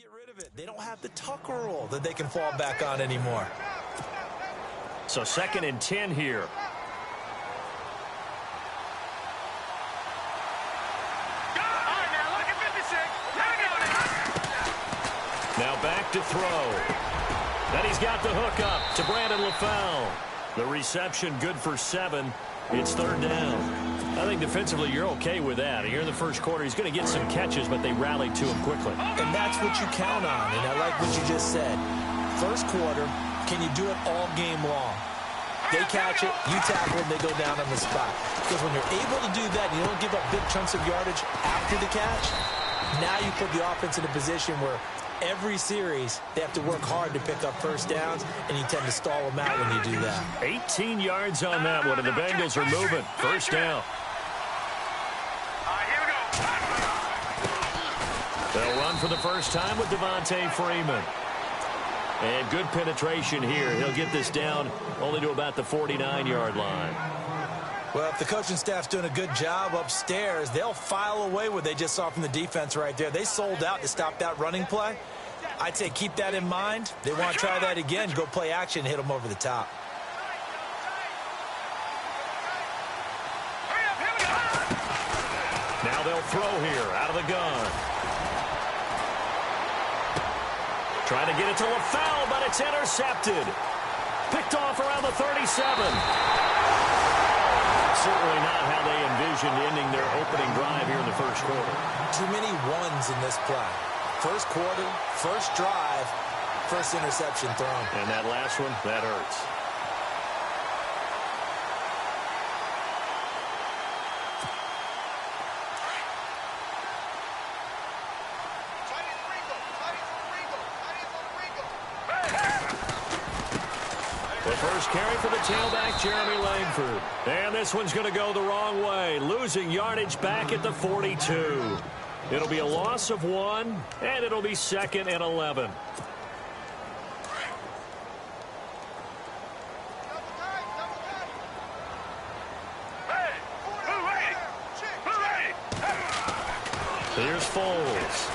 get rid of it. They don't have the Tucker rule that they can fall back on anymore. So 2nd and 10 here. Now back to throw. Then he's got the hook up to Brandon LaFell. The reception good for 7. It's 3rd down. I think defensively you're okay with that. Here in the first quarter, he's going to get some catches, but they rallied to him quickly. And that's what you count on, and I like what you just said. First quarter, can you do it all game long? They catch it, you tackle them, they go down on the spot. Because when you're able to do that, and you don't give up big chunks of yardage after the catch, now you put the offense in a position where every series, they have to work hard to pick up first downs, and you tend to stall them out when you do that. 18 yards on that one, and the Bengals are moving. First down. They'll run for the first time with Devontae Freeman. And good penetration here. He'll get this down only to about the 49-yard line. Well, if the coaching staff's doing a good job upstairs, they'll file away what they just saw from the defense right there. They sold out to stop that running play. I'd say keep that in mind. They want to try that again, go play action, hit them over the top. Now they'll throw here out of the gun. Trying to get it to LaFell, but it's intercepted. Picked off around the 37. Certainly not how they envisioned ending their opening drive here in the first quarter. Too many ones in this play. First quarter, first drive, first interception thrown. And that last one, that hurts. First carry for the tailback, Jeremy Langford. And this one's going to go the wrong way, losing yardage back at the 42. It'll be a loss of 1, and it'll be 2nd and 11. Here's Foles.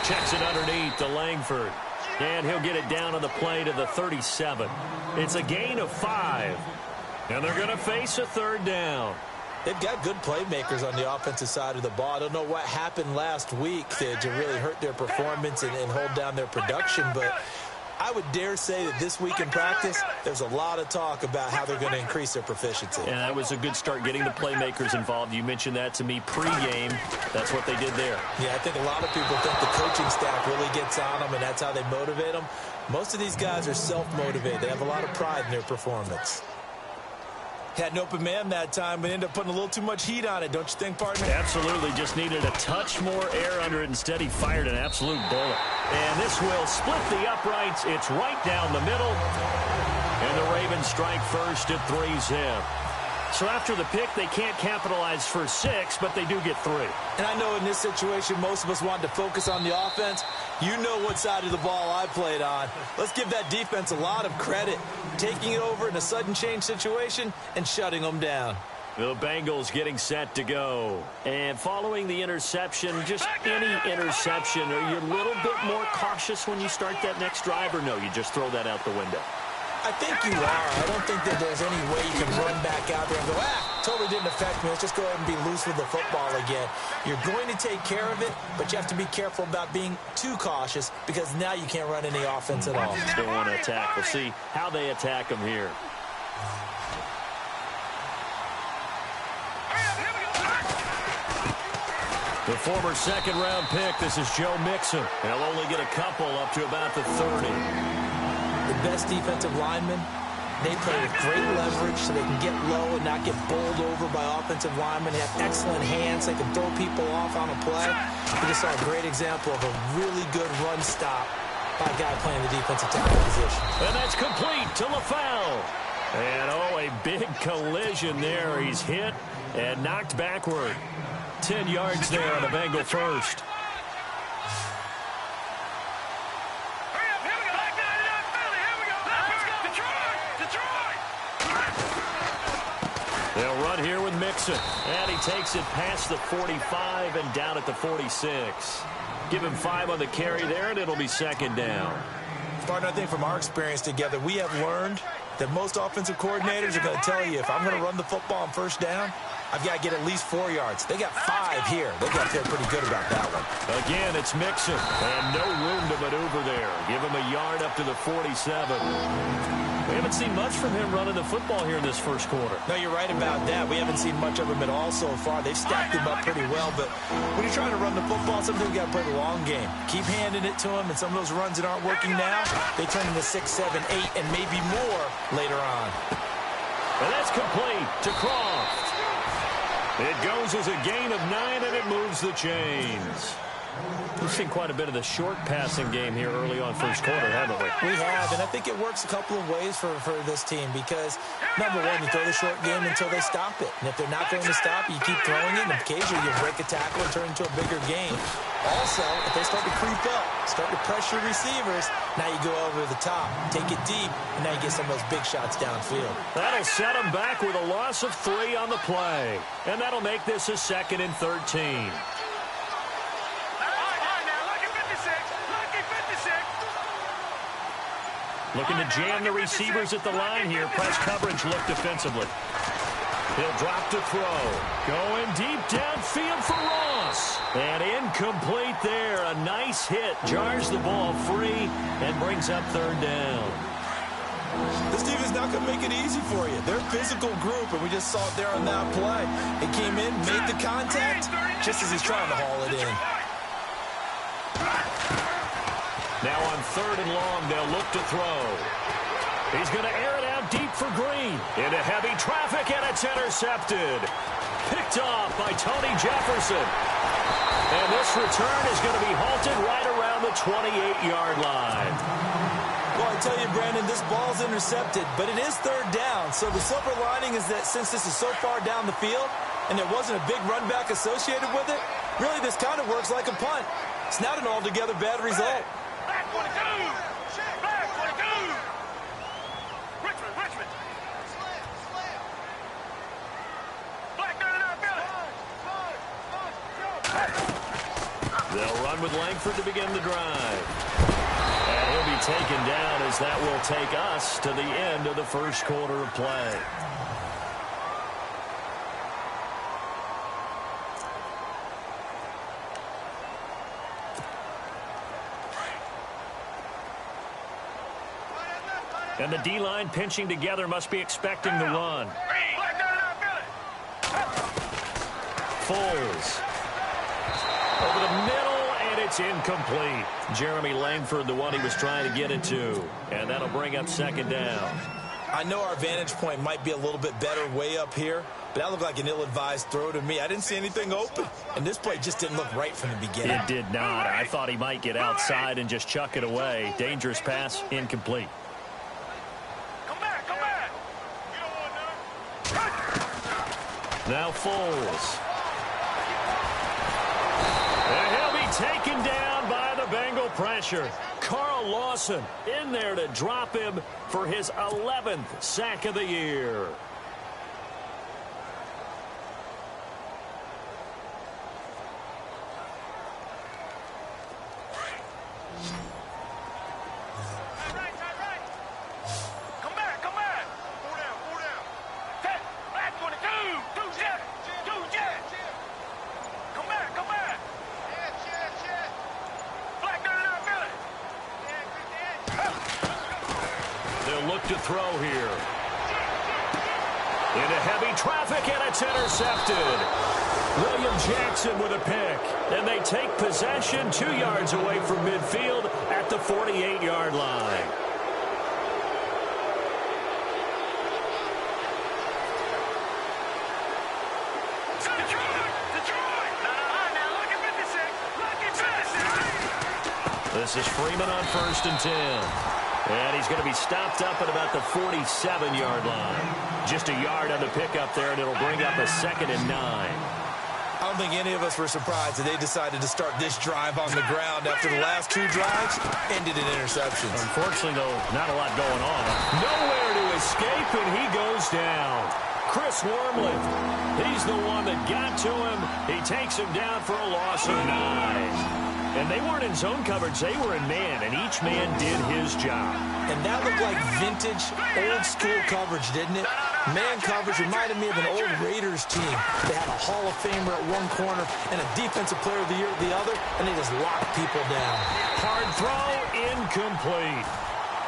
Checks it underneath to Langford. And he'll get it down on the play to the 37. It's a gain of 5. And they're going to face a 3rd down. They've got good playmakers on the offensive side of the ball. I don't know what happened last week to really hurt their performance and hold down their production, but I would dare say that this week in practice, there's a lot of talk about how they're going to increase their proficiency. And that was a good start getting the playmakers involved. You mentioned that to me pregame. That's what they did there. Yeah, I think a lot of people think the coaching staff really gets on them, and that's how they motivate them. Most of these guys are self-motivated. They have a lot of pride in their performance. Had an open man that time, but ended up putting a little too much heat on it, don't you think, partner? Absolutely. Just needed a touch more air under it. Instead, he fired an absolute bullet. And this will split the uprights. It's right down the middle. And the Ravens strike first at 3-zip. So after the pick, they can't capitalize for 6, but they do get 3. And I know in this situation, most of us want to focus on the offense. You know what side of the ball I played on. Let's give that defense a lot of credit, taking it over in a sudden change situation and shutting them down. The Bengals getting set to go. And following the interception, just any interception, are you a little bit more cautious when you start that next drive, or no, you just throw that out the window? I think you are. I don't think that there's any way you can run back out there and go, totally didn't affect me. Let's just go ahead and be loose with the football again. You're going to take care of it, but you have to be careful about being too cautious because now you can't run any offense at all. Still want to attack. We'll see how they attack them here. The former second-round pick, this is Joe Mixon. He'll only get a couple up to about the 30. The best defensive linemen, they play with great leverage so they can get low and not get bowled over by offensive linemen. They have excellent hands. They can throw people off on a play. We just saw a great example of a really good run stop by a guy playing the defensive tackle position. And that's complete to LaFell. And, a big collision there. He's hit and knocked backward. 10 yards there on a Bengal first. They'll run here with Mixon. And he takes it past the 45 and down at the 46. Give him 5 on the carry there, and it'll be second down. Partner, I think from our experience together, we have learned that most offensive coordinators are going to tell you, if I'm going to run the football on first down, I've got to get at least 4 yards. They got 5 here. They got to feel pretty good about that one. Again, it's Mixon, and no room to maneuver there. Give him a yard up to the 47. We haven't seen much from him running the football here in this first quarter. No, you're right about that. We haven't seen much of him at all so far. They've stacked him up pretty well, but when you're trying to run the football, sometimes you got to play the long game. Keep handing it to him, and some of those runs that aren't working now, they turn into 6, 7, 8, and maybe more later on. And that's complete to Croft. It goes as a gain of 9, and it moves the chains. We've seen quite a bit of the short passing game here early on first quarter, haven't we? We have, and I think it works a couple of ways for this team because, number one, you throw the short game until they stop it. And if they're not going to stop, you keep throwing it, and occasionally you break a tackle and turn it into a bigger game. Also, if they start to creep up, start to pressure receivers, now you go over the top, take it deep, and now you get some of those big shots downfield. That'll set them back with a loss of 3 on the play. And that'll make this a 2nd and 13. Looking to jam the receivers at the line here. Press coverage look defensively. He'll drop to throw. Going deep downfield for Ross. And incomplete there. A nice hit. Jars the ball free and brings up 3rd down. This team is not going to make it easy for you. They're a physical group, and we just saw it there on that play. It came in, made the contact, just as he's trying to haul it in. Now on 3rd and long, they'll look to throw. He's going to air it out deep for Green. Into heavy traffic, and it's intercepted. Picked off by Tony Jefferson. And this return is going to be halted right around the 28-yard line. Well, I tell you, Brandon, this ball's intercepted, but it is 3rd down. So the silver lining is that since this is so far down the field and there wasn't a big run back associated with it, really this kind of works like a punt. It's not an altogether bad result. They'll run with Langford to begin the drive. And he'll be taken down as that will take us to the end of the first quarter of play. And the D-line pinching together must be expecting the run. Foles. Over the middle, and it's incomplete. Jeremy Langford, the one he was trying to get it to. And that'll bring up 2nd down. I know our vantage point might be a little bit better way up here, but that looked like an ill-advised throw to me. I didn't see anything open, and this play just didn't look right from the beginning. It did not. I thought he might get outside and just chuck it away. Dangerous pass, incomplete. Now Foles. And he'll be taken down by the Bengal pressure. Carl Lawson in there to drop him for his 11th sack of the year. To throw here. Into heavy traffic, and it's intercepted. William Jackson with a pick. And they take possession 2 yards away from midfield at the 48-yard line. This is Freeman on 1st and 10. And he's going to be stopped up at about the 47-yard line. Just a yard on the pickup there, and it'll bring up a 2nd and 9. I don't think any of us were surprised that they decided to start this drive on the ground after the last 2 drives ended in interceptions. Unfortunately, though, not a lot going on. Nowhere to escape, and he goes down. Chris Wormley, he's the one that got to him. He takes him down for a loss of 9. And they weren't in zone coverage. They were in man, and each man did his job. And that looked like vintage, old-school coverage, didn't it? Man coverage reminded me of an old Raiders team. They had a Hall of Famer at one corner and a Defensive Player of the Year at the other, and they just locked people down. Hard throw, incomplete.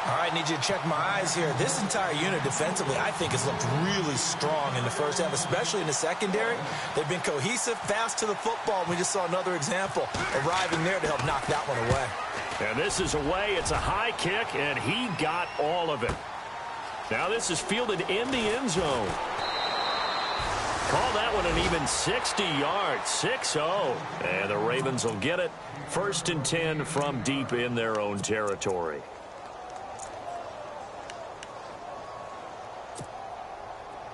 All right, need you to check my eyes here. This entire unit defensively, I think, has looked really strong in the first half, especially in the secondary. They've been cohesive, fast to the football. We just saw another example arriving there to help knock that one away. And this is away. It's a high kick, and he got all of it. Now this is fielded in the end zone. Call that one an even 60 yards, 6-0. And the Ravens will get it. 1st and 10 from deep in their own territory.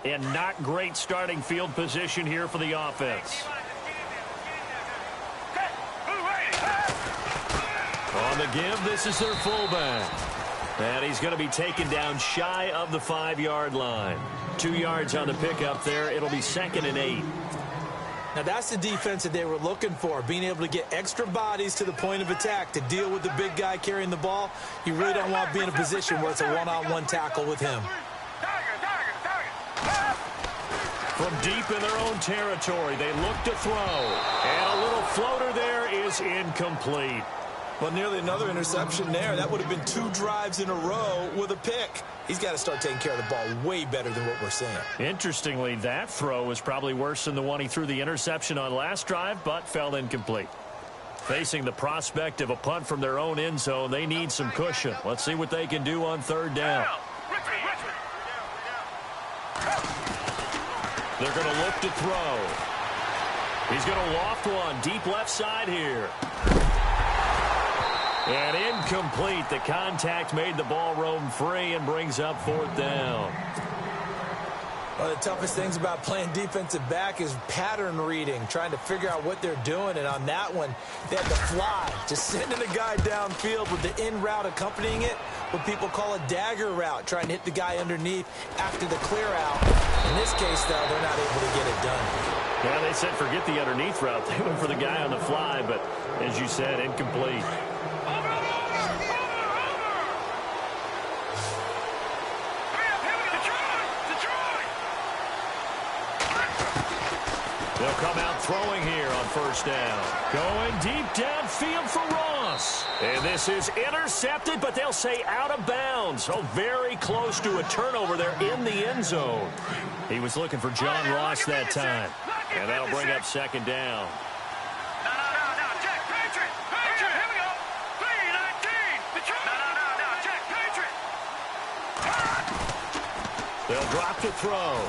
And not great starting field position here for the offense. On the give, this is their fullback. And he's going to be taken down shy of the 5-yard line. 2 yards on the pickup there. It'll be 2nd and 8. Now, that's the defense that they were looking for, being able to get extra bodies to the point of attack to deal with the big guy carrying the ball. You really don't want to be in a position where it's a one-on-one tackle with him. From deep in their own territory, they look to throw. And a little floater there is incomplete. Well, nearly another interception there. That would have been 2 drives in a row with a pick. He's got to start taking care of the ball way better than what we're seeing. Interestingly, that throw was probably worse than the one he threw the interception on last drive, but fell incomplete. Facing the prospect of a punt from their own end zone, they need some cushion. Let's see what they can do on 3rd down. They're going to look to throw. He's going to loft one deep left side here. And incomplete. The contact made the ball roam free and brings up 4th down. One of the toughest things about playing defensive back is pattern reading, trying to figure out what they're doing. And on that one, they had to fly, just sending a guy downfield with the in route accompanying it, what people call a dagger route, trying to hit the guy underneath after the clear out. In this case, though, they're not able to get it done. Yeah, they said forget the underneath route. They went for the guy on the fly, but as you said, incomplete. They'll come out throwing here on 1st down. Going deep downfield for Ross. And this is intercepted, but they'll say out of bounds. So very close to a turnover there in the end zone. He was looking for John Ross that time. And that'll bring up 2nd down. They'll drop to throw.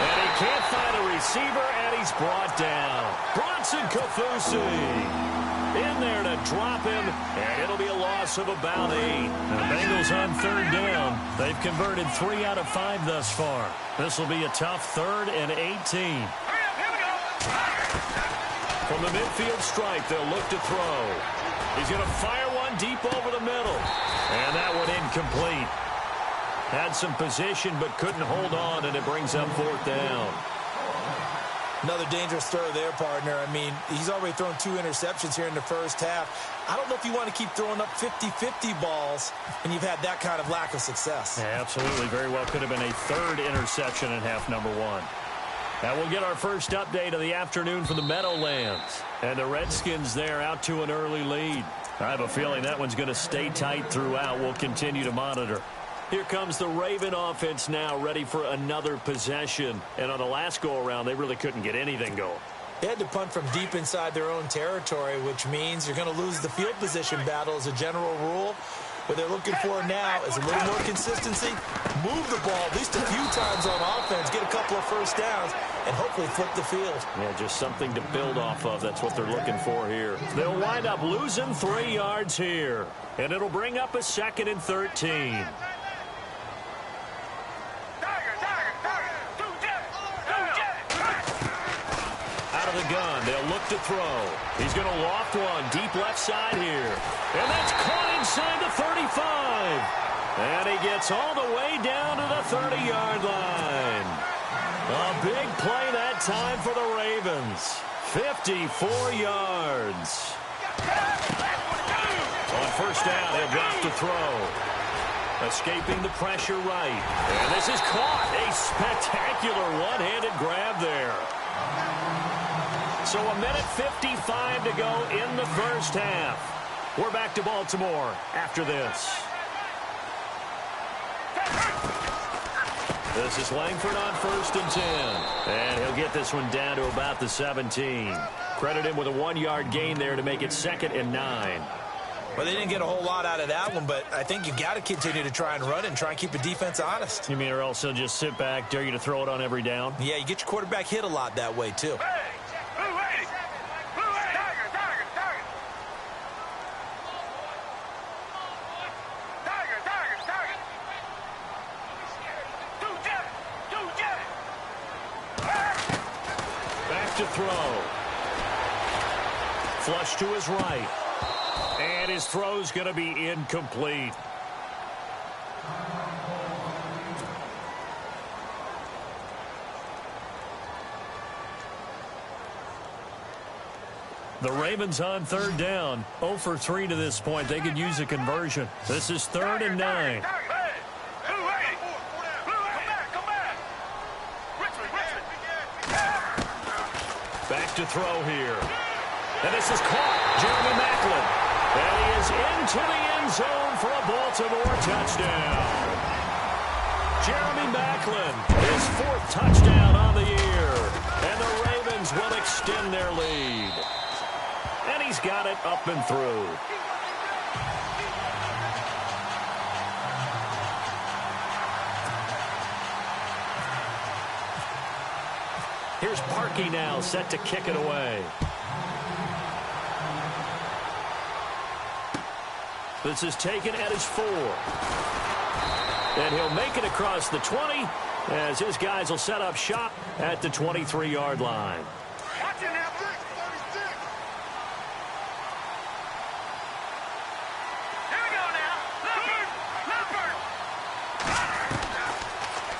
And he can't find a receiver, and he's brought down. Bronson Kaufusi in there to drop him, and it'll be a loss of about 8. The Bengals on 3rd down. They've converted 3 out of 5 thus far. This will be a tough 3rd and 18. From the midfield stripe, they'll look to throw. He's going to fire one deep over the middle, and that one incomplete. Had some position, but couldn't hold on, and it brings up 4th down. Another dangerous throw there, partner. I mean, he's already thrown 2 interceptions here in the first half. I don't know if you want to keep throwing up 50-50 balls when you've had that kind of lack of success. Yeah, absolutely. Very well could have been a 3rd interception in half number 1. Now we'll get our first update of the afternoon from the Meadowlands. And the Redskins there out to an early lead. I have a feeling that one's going to stay tight throughout. We'll continue to monitor. Here comes the Raven offense now, ready for another possession. And on the last go-around, they really couldn't get anything going. They had to punt from deep inside their own territory, which means you're going to lose the field position battle as a general rule. What they're looking for now is a little more consistency, move the ball at least a few times on offense, get a couple of first downs, and hopefully flip the field. Yeah, just something to build off of. That's what they're looking for here. They'll wind up losing 3 yards here, and it'll bring up a 2nd and 13. Out of the gun, they'll look to throw. He's going to loft one deep left side here. And that's caught inside the 35. And he gets all the way down to the 30-yard line. A big play that time for the Ravens. 54 yards. On first down, he'll drop the throw. Escaping the pressure right. And this is caught. A spectacular one-handed grab there. So a minute 55 to go in the first half. We're back to Baltimore after this. This is Langford on first and 10. And he'll get this one down to about the 17. Credit him with a 1-yard gain there to make it 2nd and 9. Well, they didn't get a whole lot out of that one, but I think you got to continue to try and run and try and keep the defense honest. You mean or else he'll just sit back, dare you to throw it on every down? Yeah, you get your quarterback hit a lot that way, too. Back to throw. Flush to his right. And his throw's going to be incomplete. The Ravens on third down. 0 for 3 to this point. They could use a conversion. This is 3rd and 9. Back to throw here. And this is caught. Jeremy Maclin. And he is into the end zone for a Baltimore touchdown. Jeremy Maclin, his 4th touchdown on the year. And the Ravens will extend their lead. And he's got it up and through. Here's Parkey now, set to kick it away. This is taken at his 4. And he'll make it across the 20 as his guys will set up shop at the 23-yard line.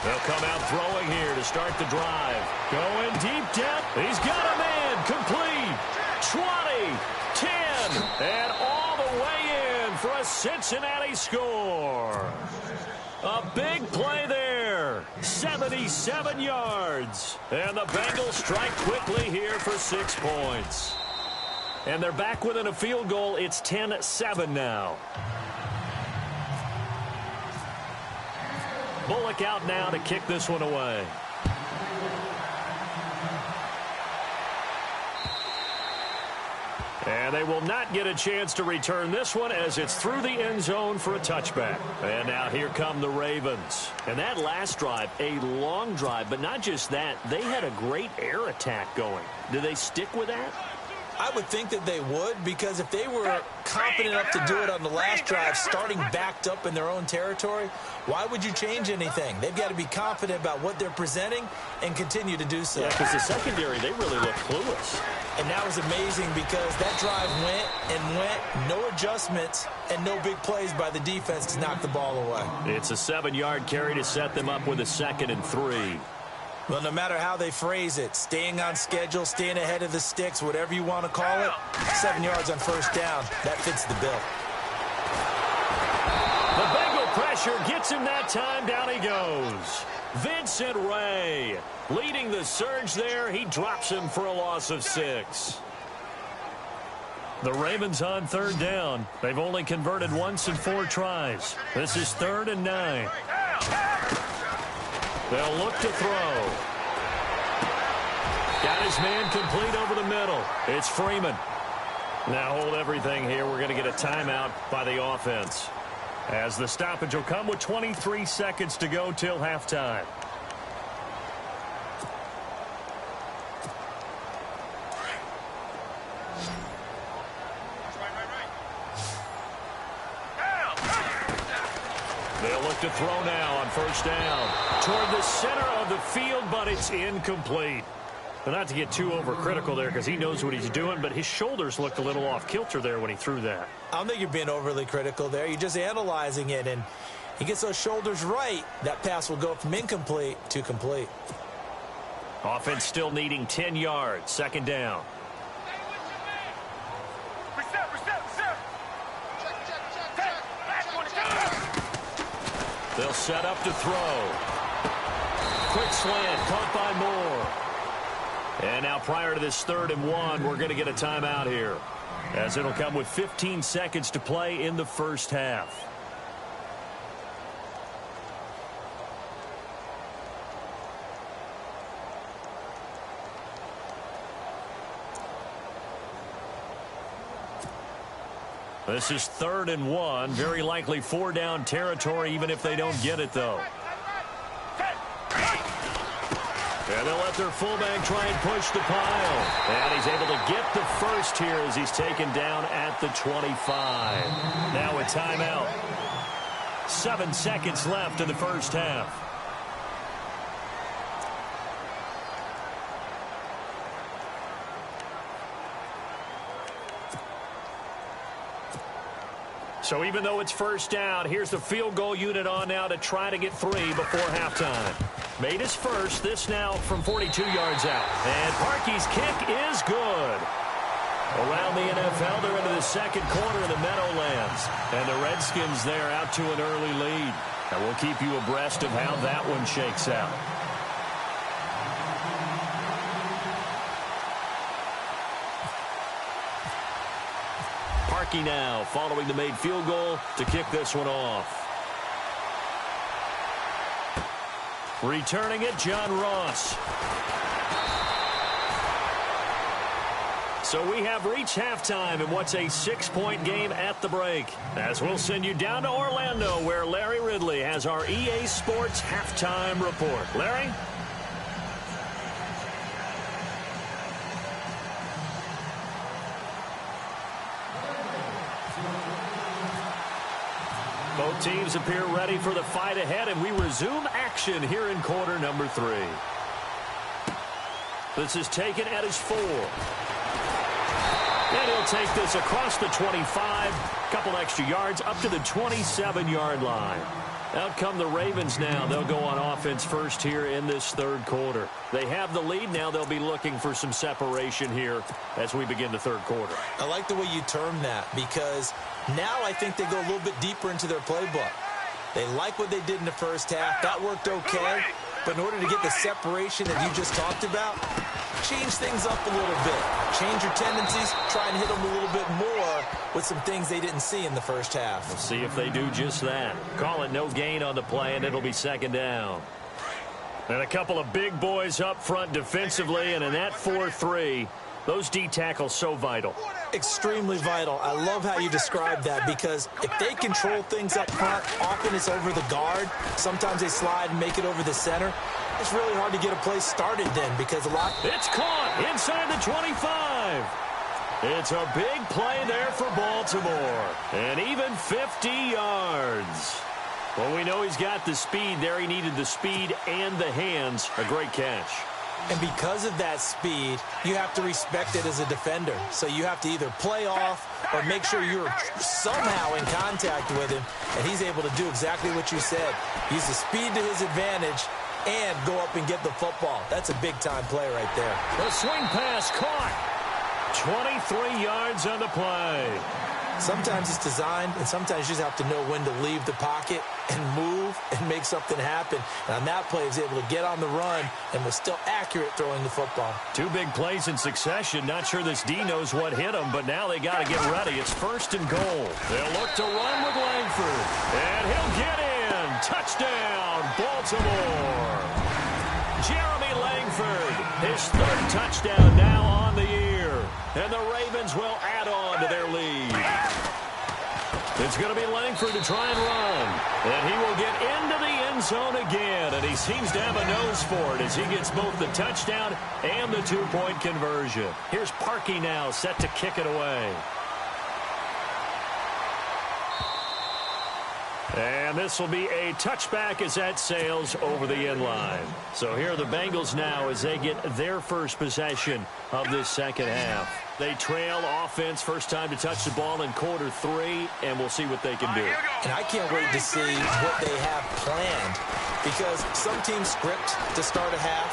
They'll come out throwing here to start the drive. Going deep down. He's got a man. Complete. 20, 10, and all the way in for a Cincinnati score. A big play there. 77 yards. And the Bengals strike quickly here for 6 points. And they're back within a field goal. It's 10-7 now. Bullock out now to kick this one away. And they will not get a chance to return this one as it's through the end zone for a touchback. And now here come the Ravens. And that last drive, a long drive, but not just that. They had a great air attack going. Do they stick with that? I would think that they would, because if they were confident enough to do it on the last drive, starting backed up in their own territory, why would you change anything? They've got to be confident about what they're presenting and continue to do so. Yeah, because the secondary, they really look clueless. And that was amazing because that drive went and went, no adjustments and no big plays by the defense to knock the ball away. It's a 7-yard carry to set them up with a 2nd and 3. Well, no matter how they phrase it, staying on schedule, staying ahead of the sticks, whatever you want to call it, 7 yards on first down, that fits the bill. The Bengal pressure gets him that time. Down he goes. Vincent Ray leading the surge there. He drops him for a loss of 6. The Ravens on third down. They've only converted once in 4 tries. This is 3rd and 9. They'll look to throw. Got his man complete over the middle. It's Freeman. Now hold everything here. We're going to get a timeout by the offense, as the stoppage will come with 23 seconds to go till halftime. They'll look to throw now on first down toward the center of the field, but it's incomplete. Well, not to get too overcritical there because he knows what he's doing, but his shoulders looked a little off kilter there when he threw that. I don't think you're being overly critical there. You're just analyzing it, and he gets those shoulders right. That pass will go from incomplete to complete. Offense still needing 10 yards. 2nd down. They'll set up to throw. Quick slant, caught by Moore. And now prior to this 3rd and 1, we're going to get a timeout here, as it'll come with 15 seconds to play in the first half. This is 3rd and 1. Very likely 4-down territory, even if they don't get it, though. And they'll let their fullback try and push the pile. And he's able to get the first here as he's taken down at the 25. Now a timeout. 7 seconds left in the first half. So even though it's first down, here's the field goal unit on now to try to get 3 before halftime. Made his first, this now from 42 yards out. And Parkey's kick is good. Around the NFL, they're into the second quarter of the Meadowlands. And the Redskins there out to an early lead. And we'll keep you abreast of how that one shakes out. Parkey now following the made field goal to kick this one off. Returning it, John Ross. So we have reached halftime in what's a 6-point game at the break. As we'll send you down to Orlando, where Larry Ridley has our EA Sports halftime report. Larry? Both teams appear ready for the fight ahead, and we resume action here in quarter number 3. This is taken at his 4. And he'll take this across the 25, couple extra yards up to the 27-yard line. Out come the Ravens now. They'll go on offense first here in this 3rd quarter. They have the lead now. They'll be looking for some separation here as we begin the 3rd quarter. I like the way you term that, because now I think they go a little bit deeper into their playbook. They like what they did in the first half. That worked okay. But in order to get the separation that you just talked about, change things up a little bit. Change your tendencies. Try and hit them a little bit more with some things they didn't see in the first half. We'll see if they do just that. Call it no gain on the play, and it'll be 2nd down. And a couple of big boys up front defensively, and in that 4-3, those D tackles so vital. Extremely vital. I love how you described that, because if they control things up front, often it's over the guard. Sometimes they slide and make it over the center. It's really hard to get a play started then, because a lot... It's caught inside the 25. It's a big play there for Baltimore. And even 50 yards. Well, we know he's got the speed there. He needed the speed and the hands. A great catch. And because of that speed, you have to respect it as a defender. So you have to either play off or make sure you're somehow in contact with him. And he's able to do exactly what you said. Use the speed to his advantage and go up and get the football. That's a big-time play right there. The swing pass caught. 23 yards on the play. Sometimes it's designed, and sometimes you just have to know when to leave the pocket and move and make something happen. And on that play, he was able to get on the run and was still accurate throwing the football. 2 big plays in succession. Not sure this D knows what hit him, but now they got to get ready. It's 1st and goal. They'll look to run with Langford. And he'll get in. Touchdown, Baltimore. Jeremy Langford, his 3rd touchdown now on the year. And the Ravens will add on to their lead. It's going to be Langford to try and run. And he will get into the end zone again. And he seems to have a nose for it as he gets both the touchdown and the 2-point conversion. Here's Parkey now set to kick it away. And this will be a touchback as that sails over the end line. So here are the Bengals now as they get their first possession of this second half. They trail offense, first time to touch the ball in quarter 3, and we'll see what they can do. And I can't wait to see what they have planned, because some teams script to start a half.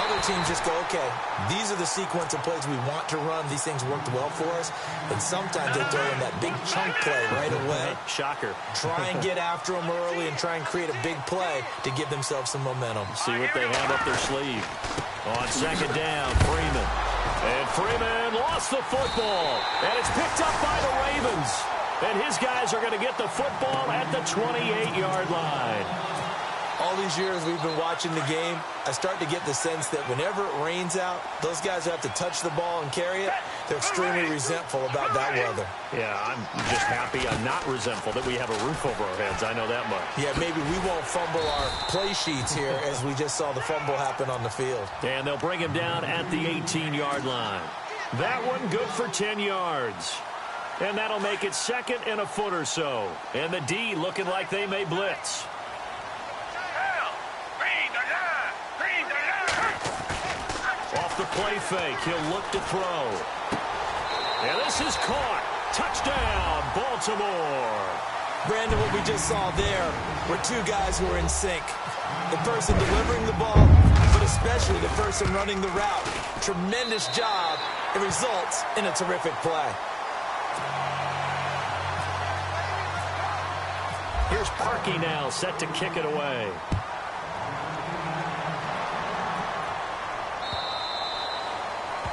Other other teams just go, okay, these are the sequence of plays we want to run. These things worked well for us. And sometimes they throw in that big chunk play right away. Shocker. Try and get after them early and try and create a big play to give themselves some momentum. See what they have up their sleeve. On second down, Freeman. And Freeman lost the football. And it's picked up by the Ravens. And his guys are going to get the football at the 28-yard line. All these years we've been watching the game, I start to get the sense that whenever it rains out, those guys who have to touch the ball and carry it, they're extremely resentful about that weather. Yeah, I'm just happy I'm not resentful that we have a roof over our heads. I know that much. Yeah, maybe we won't fumble our play sheets here as we just saw the fumble happen on the field. And they'll bring him down at the 18-yard line. That one good for 10 yards. And that'll make it second and a foot or so. And the D looking like they may blitz. Off the play fake, he'll look to throw. And this is caught. Touchdown, Baltimore. Brandon, what we just saw there were two guys who were in sync. The person delivering the ball, but especially the person running the route. Tremendous job. It results in a terrific play. Here's Parkey now, set to kick it away.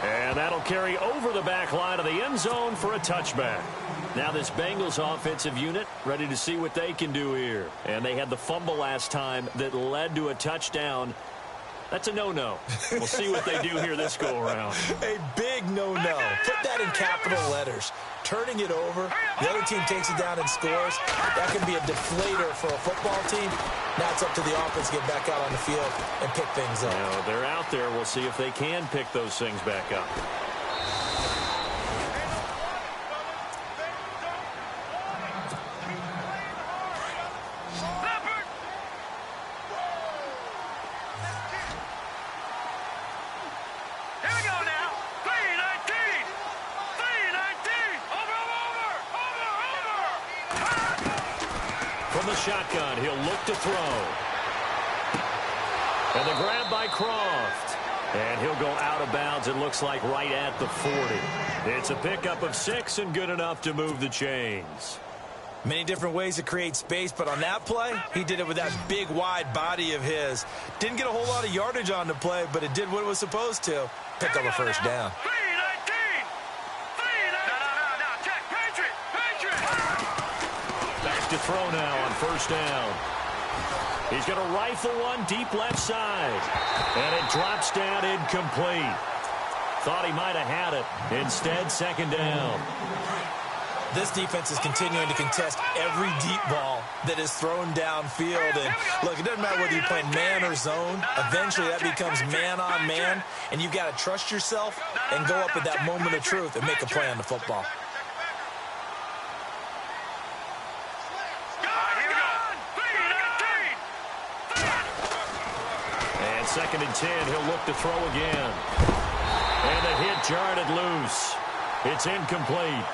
And that'll carry over the back line of the end zone for a touchback. Now this Bengals offensive unit ready to see what they can do here. And they had the fumble last time that led to a touchdown. That's a no-no. We'll see what they do here this go-around. A big no-no. Put that in capital letters. Turning it over, the other team takes it down and scores. That can be a deflator for a football team. Now it's up to the offense to get back out on the field and pick things up. Now, they're out there. We'll see if they can pick those things back up. From the shotgun, he'll look to throw. And the grab by Croft. And he'll go out of bounds, it looks like right at the 40. It's a pickup of 6 and good enough to move the chains. Many different ways to create space, but on that play, he did it with that big, wide body of his. Didn't get a whole lot of yardage on the play, but it did what it was supposed to. Pick up a first down. To throw now on first down. He's going to rifle one deep left side. And it drops down incomplete. Thought he might have had it. Instead, second down. This defense is continuing to contest every deep ball that is thrown downfield. And look, it doesn't matter whether you're playing man or zone. Eventually, that becomes man on man. And you've got to trust yourself and go up at that moment of truth and make a play on the football. Second and 10, he'll look to throw again. And the hit jarred it loose. It's incomplete.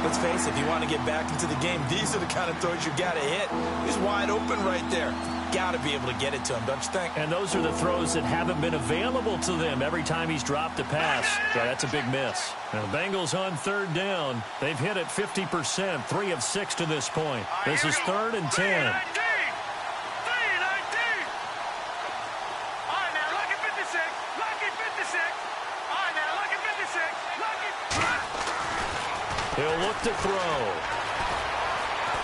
Let's face it, if you want to get back into the game, these are the kind of throws you got to hit. He's wide open right there. Got to be able to get it to him, don't you think? And those are the throws that haven't been available to them every time he's dropped a pass. Yeah, that's a big miss. Now, the Bengals on third down. They've hit it 50%, 3 of 6 to this point. This is third and 10. He'll look to throw.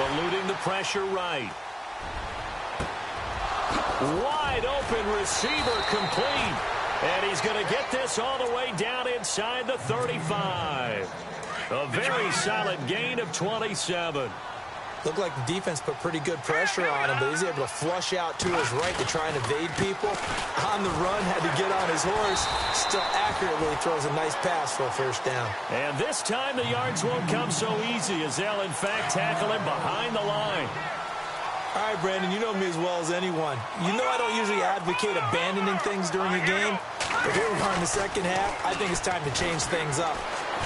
Eluding the pressure right. Wide open receiver complete. And he's going to get this all the way down inside the 35. A very solid gain of 27. Looked like the defense put pretty good pressure on him, but he's able to flush out to his right to try and evade people. On the run, had to get on his horse. Still accurately throws a nice pass for a first down. And this time the yards won't come so easy as they'll, in fact, tackle him behind the line. All right, Brandon, you know me as well as anyone. You know I don't usually advocate abandoning things during a game, but here we are in the second half. I think it's time to change things up.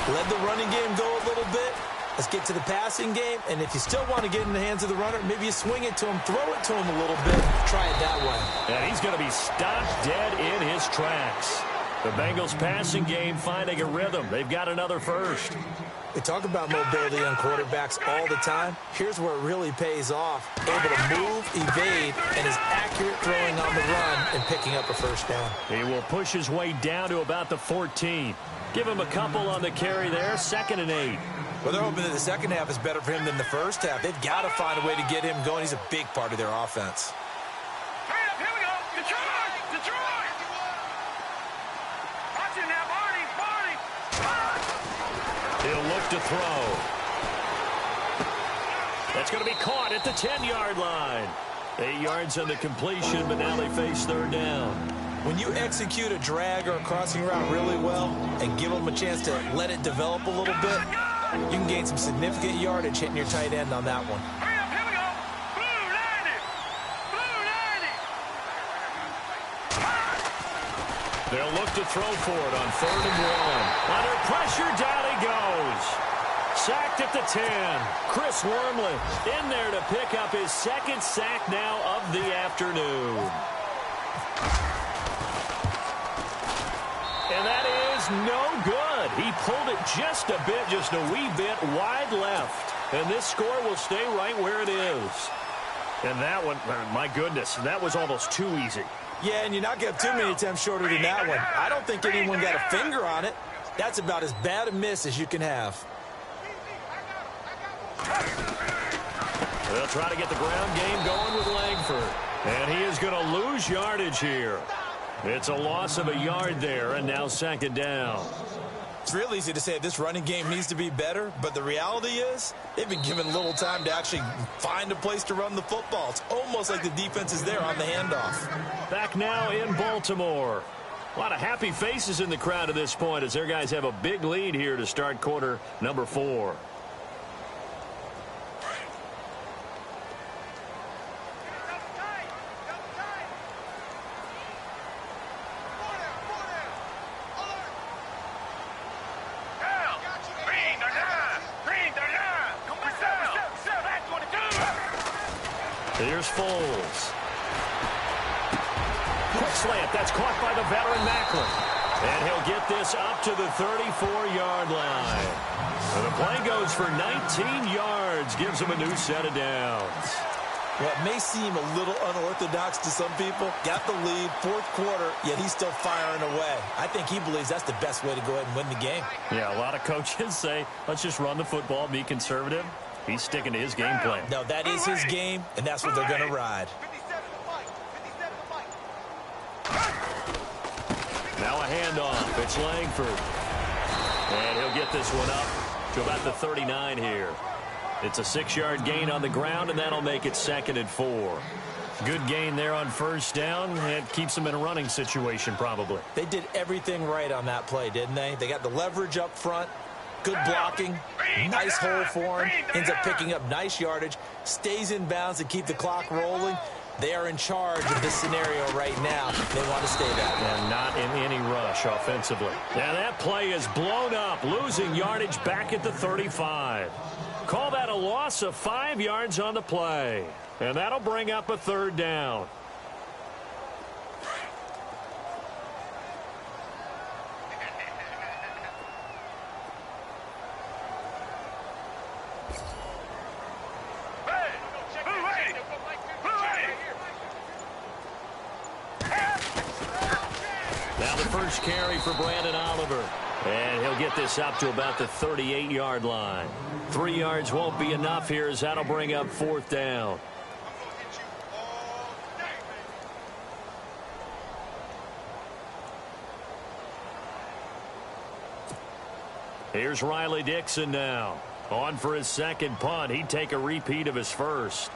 Let the running game go a little bit. Let's get to the passing game, and if you still want to get in the hands of the runner, maybe you swing it to him, throw it to him a little bit, try it that way. And he's going to be stopped dead in his race tracks. The Bengals passing game finding a rhythm. They've got another first. We talk about mobility on quarterbacks all the time. Here's where it really pays off. Able to move, evade, and is accurate throwing on the run and picking up a first down. He will push his way down to about the 14. Give him a couple on the carry there. 2nd and 8. Well, they're hoping that the second half is better for him than the first half. They've got to find a way to get him going. He's a big part of their offense. Here we go. Detroit! Detroit! Watch it now, Barney! Barney! He'll look to throw. That's going to be caught at the 10-yard line. 8 yards on the completion, but now they face 3rd down. When you execute a drag or a crossing route really well and give them a chance to let it develop a little bit, you can gain some significant yardage hitting your tight end on that one. Hurry up, here we go. Blue 90. Blue 90. They'll look to throw for it on 3rd and 1. Under pressure, down he goes. Sacked at the 10. Chris Wormley in there to pick up his 2nd sack now of the afternoon. And that is no good. He pulled it just a bit, just a wee bit wide left. And this score will stay right where it is. And that one, my goodness, that was almost too easy. Yeah, and you're not going to have too many attempts shorter than that one. I don't think anyone got a finger on it. That's about as bad a miss as you can have. They'll try to get the ground game going with Langford. And he is going to lose yardage here. It's a loss of a yard there, and now 2nd down. It's real easy to say this running game needs to be better, but the reality is they've been given little time to actually find a place to run the football. It's almost like the defense is there on the handoff. Back now in Baltimore. A lot of happy faces in the crowd at this point as their guys have a big lead here to start quarter number 4. Here's Foles. Quick slant. That's caught by the veteran Macklin. And he'll get this up to the 34-yard line. And the play goes for 19 yards. Gives him a new set of downs. Well, it may seem a little unorthodox to some people. Got the lead, 4th quarter, yet he's still firing away. I think he believes that's the best way to go ahead and win the game. Yeah, a lot of coaches say, let's just run the football, be conservative. He's sticking to his game plan. No, that is his game, and that's what they're going to ride. Now a handoff. It's Langford. And he'll get this one up to about the 39 here. It's a 6-yard gain on the ground, and that'll make it 2nd and 4. Good gain there on 1st down. It keeps them in a running situation, probably. They did everything right on that play, didn't they? They got the leverage up front. Good blocking, nice hole for him, ends up picking up nice yardage, stays in bounds to keep the clock rolling. They are in charge of this scenario right now. They want to stay that way. And not in any rush offensively. And that play is blown up, losing yardage back at the 35. Call that a loss of 5 yards on the play. And that'll bring up a 3rd down. Now the first carry for Brandon Oliver. And he'll get this up to about the 38-yard line. 3 yards won't be enough here as that'll bring up 4th down. Here's Riley Dixon now. On for his 2nd punt. He'd take a repeat of his first.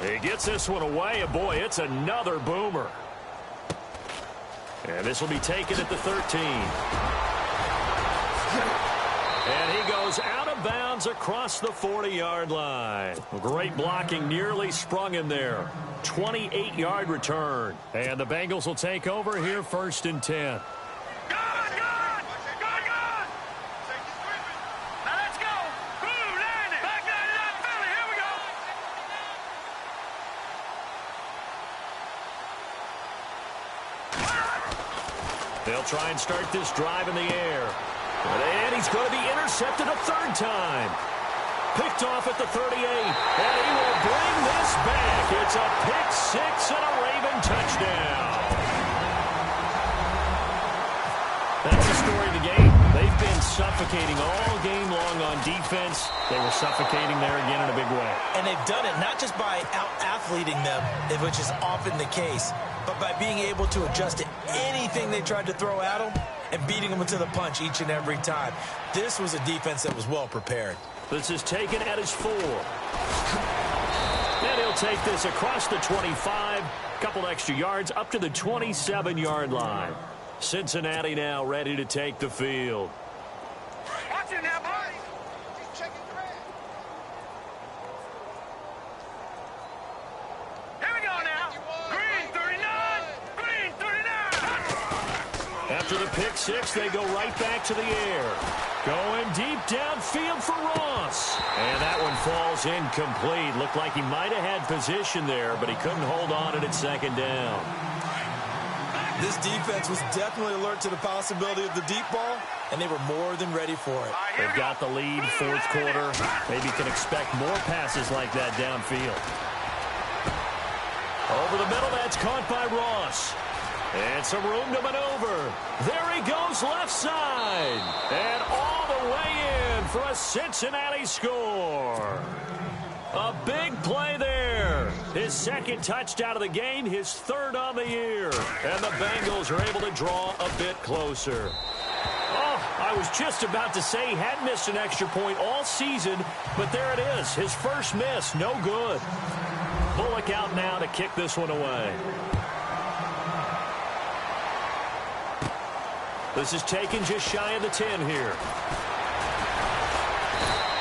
He gets this one away, and boy, it's another boomer. And this will be taken at the 13. And he goes out of bounds across the 40-yard line. Great blocking, nearly sprung him there. 28-yard return. And the Bengals will take over here 1st and 10. They'll try and start this drive in the air. And he's going to be intercepted a third time. Picked off at the 38. And he will bring this back. It's a pick six and a Raven touchdown. That's the story of the game. They've been suffocating all game long on defense. They were suffocating there again in a big way. And they've done it not just by out-athleting them, which is often the case, but by being able to adjust to anything they tried to throw at them and beating them to the punch each and every time. This was a defense that was well prepared. This is taken at his 4. And he'll take this across the 25, couple extra yards up to the 27-yard line. Cincinnati now ready to take the field. Watch it now, boys. Here we go now. Green 39. Green 39. After the pick six, they go right back to the air. Going deep downfield for Ross. And that one falls incomplete. Looked like he might have had position there, but he couldn't hold on at second down. This defense was definitely alert to the possibility of the deep ball, and they were more than ready for it. They've got the lead, fourth quarter. Maybe can expect more passes like that downfield. Over the middle, that's caught by Ross. And some room to maneuver. There he goes left side. And all the way in for a Cincinnati score. A big play there. His second touchdown of the game, his third on the year. And the Bengals are able to draw a bit closer. Oh, I was just about to say he hadn't missed an extra point all season, but there it is. His first miss, no good. Bullock out now to kick this one away. This is taken just shy of the 10 here.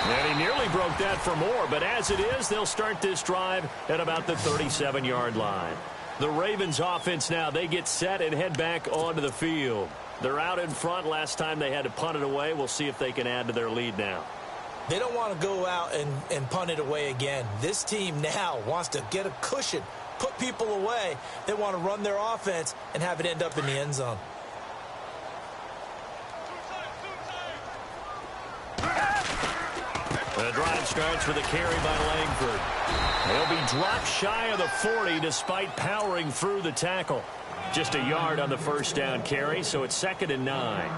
And he nearly broke that for more, but as it is, they'll start this drive at about the 37-yard line. The Ravens offense now, they get set and head back onto the field. They're out in front. Last time they had to punt it away. We'll see if they can add to their lead now. They don't want to go out and punt it away again. This team now wants to get a cushion, put people away. They want to run their offense and have it end up in the end zone. The drive starts with a carry by Langford. He'll be dropped shy of the 40 despite powering through the tackle. Just a yard on the first down carry, so it's 2nd and 9.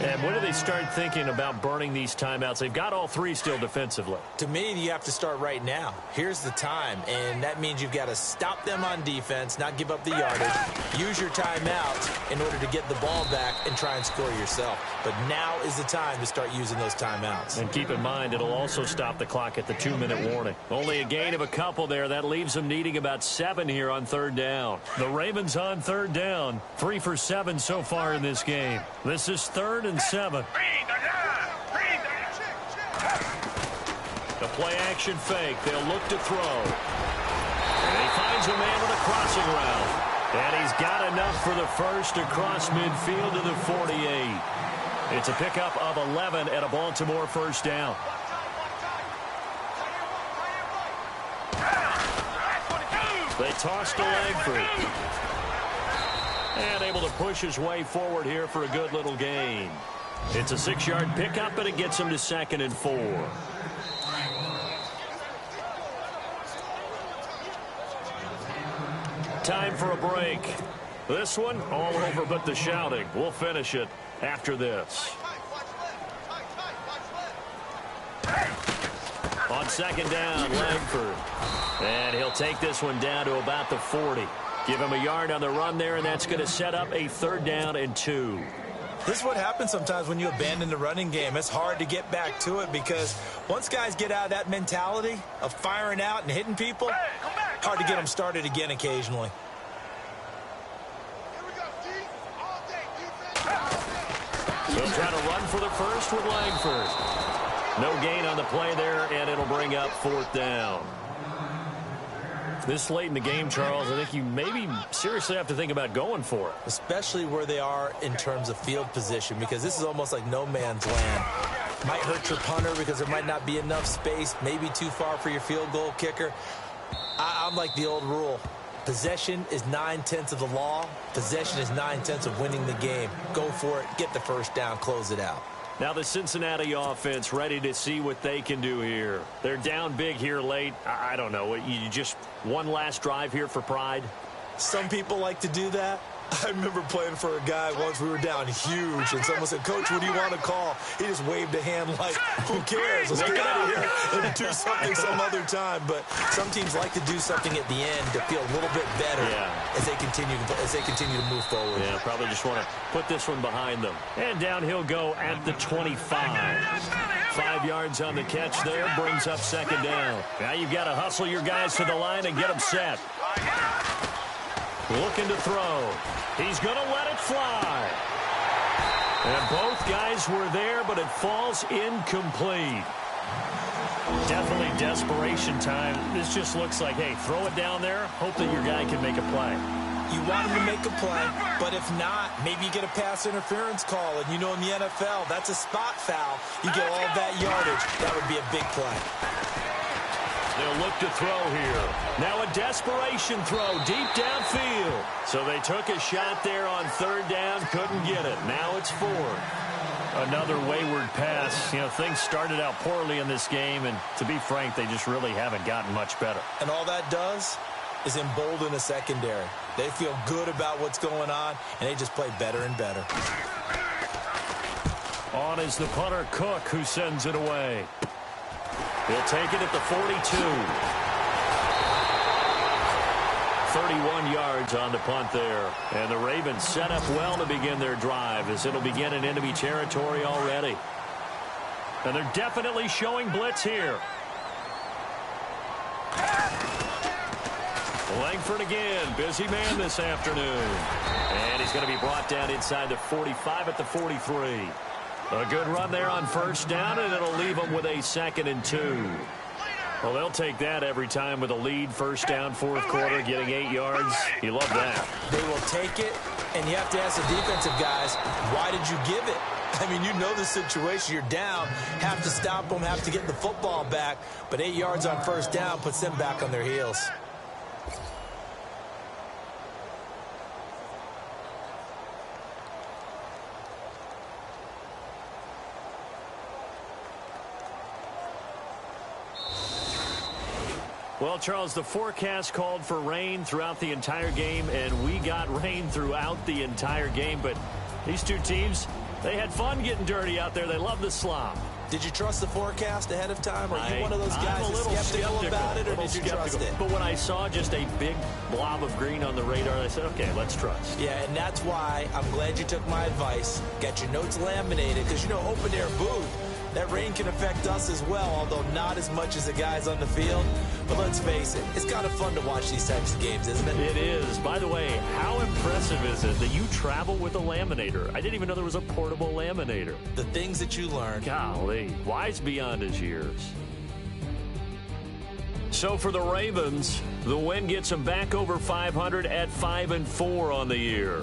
And when do they start thinking about burning these timeouts? They've got all three still defensively. To me, you have to start right now. Here's the time, and that means you've got to stop them on defense, not give up the yardage, use your timeouts in order to get the ball back and try and score yourself. But now is the time to start using those timeouts. And keep in mind, it'll also stop the clock at the 2-minute warning. Only a gain of a couple there. That leaves them needing about 7 here on 3rd down. The Ravens on 3rd down, 3 for 7 so far in this game. This is 3rd and 7. The play action fake. They'll look to throw. And he finds a man with a crossing route. And he's got enough for the first across midfield to the 48. It's a pickup of 11 at a Baltimore first down. They toss to Langford. And able to push his way forward here for a good little gain. It's a 6-yard pickup, and it gets him to 2nd and 4. Time for a break. This one, all over but the shouting. We'll finish it after this. On 2nd down, Langford. And he'll take this one down to about the 40. Give him a yard on the run there, and that's going to set up a 3rd down and 2. This is what happens sometimes when you abandon the running game. It's hard to get back to it because once guys get out of that mentality of firing out and hitting people, hard to get them started again occasionally. They'll try to run for the first with Langford. No gain on the play there, and it'll bring up 4th down. This late in the game, Charles, I think you maybe seriously have to think about going for it. Especially where they are in terms of field position, because this is almost like no man's land. Might hurt your punter because there might not be enough space, maybe too far for your field goal kicker. I'm like the old rule. Possession is 9/10 of the law. Possession is 9/10 of winning the game. Go for it. Get the first down. Close it out. Now the Cincinnati offense ready to see what they can do here. They're down big here late. I don't know. You just one last drive here for pride? Some people like to do that. I remember playing for a guy once. We were down huge, and someone said, "Coach, what do you want to call?" He just waved a hand like, "Who cares? Let's get out of here and do something some other time." But some teams like to do something at the end to feel a little bit better as they continue to move forward. Yeah, probably just want to put this one behind them. And down he'll go at the 25. 5 yards on the catch there, brings up second down. Now you've got to hustle your guys to the line and get them set. Looking to throw. He's going to let it fly. And both guys were there, but it falls incomplete. Definitely desperation time. This just looks like, hey, throw it down there, hope that your guy can make a play. You want him to make a play, but if not, maybe you get a pass interference call. And you know in the NFL, that's a spot foul. You get all that yardage. That would be a big play. They'll look to throw here. Now a desperation throw deep downfield. So they took a shot there on third down, couldn't get it. Now it's fourth. Another wayward pass. You know, things started out poorly in this game, and to be frank, they just really haven't gotten much better. And all that does is embolden a secondary. They feel good about what's going on, and they just play better and better. On is the punter, Cook, who sends it away. He'll take it at the 42. 31 yards on the punt there. And the Ravens set up well to begin their drive as it'll begin in enemy territory already. And they're definitely showing blitz here. Langford again, busy man this afternoon. And he's going to be brought down inside the 45 at the 43. A good run there on first down, and it'll leave them with a 2nd and 2. Well, they'll take that every time with a lead, first down, fourth quarter, getting 8 yards. You love that. They will take it, and you have to ask the defensive guys, why did you give it? I mean, you know the situation. You're down, have to stop them, have to get the football back, but 8 yards on first down puts them back on their heels. Well, Charles, the forecast called for rain throughout the entire game, and we got rain throughout the entire game. But these two teams, they had fun getting dirty out there. They love the slop. Did you trust the forecast ahead of time? Are you one of those guys that's skeptical about it, or did you trust it? But when I saw just a big blob of green on the radar, I said, okay, let's trust. Yeah, and that's why I'm glad you took my advice. Got your notes laminated, because, you know, open-air booth, that rain can affect us as well, although not as much as the guys on the field. But let's face it, it's kind of fun to watch these types of games, isn't it? It is. By the way, how impressive is it that you travel with a laminator? I didn't even know there was a portable laminator. The things that you learn. Golly, wise beyond his years. So for the Ravens, the win gets them back over 500 at 5-4 on the year.